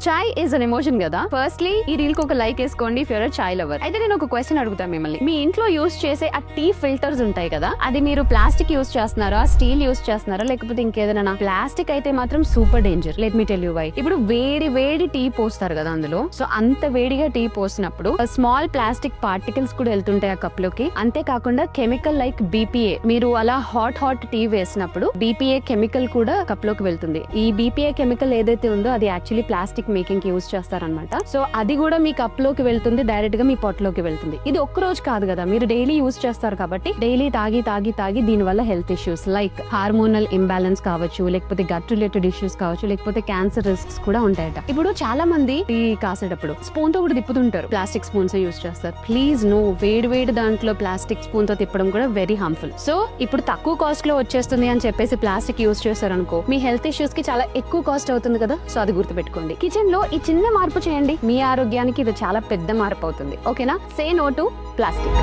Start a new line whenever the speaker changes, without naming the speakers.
Chai is an emotion కదా. Firstly ఈ reel కి ఒక లైక్ వేసుకోండి if you're a chai lover. అయితే నేను ఒక క్వశ్చన్ అడుగుతాను మిమ్మల్ని. మీ ఇంట్లో యూస్ చేసే ఆ టీ ఫిల్టర్స్ ఉంటాయి కదా, అది మీరు ప్లాస్టిక్ యూస్ చేస్తున్నారా, స్టీల్ యూస్ చేస్తున్నారా, లేకపోతే ఇంకేదైనా? ప్లాస్టిక్ అయితే మాత్రం super danger. Let me tell you why. ఇప్పుడు వేడి టీ పోస్తారు కదా అందులో. సో అంత వేడిగా టీ పోసినప్పుడు స్మాల్ ప్లాస్టిక్ పార్టికల్స్ కూడా వెళ్తుంటాయి ఆ కప్ లోకి. అంతేకాకుండా కెమికల్ లైక్ బీపీఏ, మీరు అలా హాట్ టీ వేసినప్పుడు బీపీఏ కెమికల్ కూడా కప్ లోకి వెళ్తుంది. ఈ బీపీఏ కెమికల్ ఏదైతే ఉందో అది యాక్చువల్లీ ప్లాస్టిక్ మేకింగ్ కి యూజ్ చేస్తారనమాట. సో అది కూడా మీ కప్ లోకి వెళ్తుంది, డైరెక్ట్ గా మీ pot లోకి వెళ్తుంది. ఇది ఒక్క రోజు కాదు కదా, మీరు డైలీ యూజ్ చేస్తారు కాబట్టి డైలీ తాగి దీని వల్ల health issues like hormonal imbalance కావచ్చు, లేకపోతే గట్ రిలేటెడ్ ఇష్యూస్ కావచ్చు, లేకపోతే క్యాన్సర్ రిస్క్స్ కూడా ఉంటాయట. ఇప్పుడు చాలా మంది టీ కాసేటప్పుడు స్పూన్ తో కూడా తిప్పుతుంటారు, ప్లాస్టిక్ స్పూన్స్ యూజ్ చేస్తారు. ప్లీజ్ నో, వేడి దాంట్లో ప్లాస్టిక్ స్పూన్ తో తిప్పడం కూడా వెరీ హార్మ్ఫుల్. సో ఇప్పుడు తక్కువ కాస్ట్ లో వచ్చేస్తుంది అని చెప్పేసి ప్లాస్టిక్ యూజ్ చేశారనుకో, మీ హెల్త్ ఇష్యూస్ కి చాలా ఎక్కువ కాస్ట్ అవుతుంది కదా. సో అది గుర్తుపెట్టుకోండి. కిచెన్ లో ఈ చిన్న మార్పు చేయండి, మీ ఆరోగ్యానికి ఇది చాలా పెద్ద మార్పు అవుతుంది. ఓకేనా? Say no to plastic.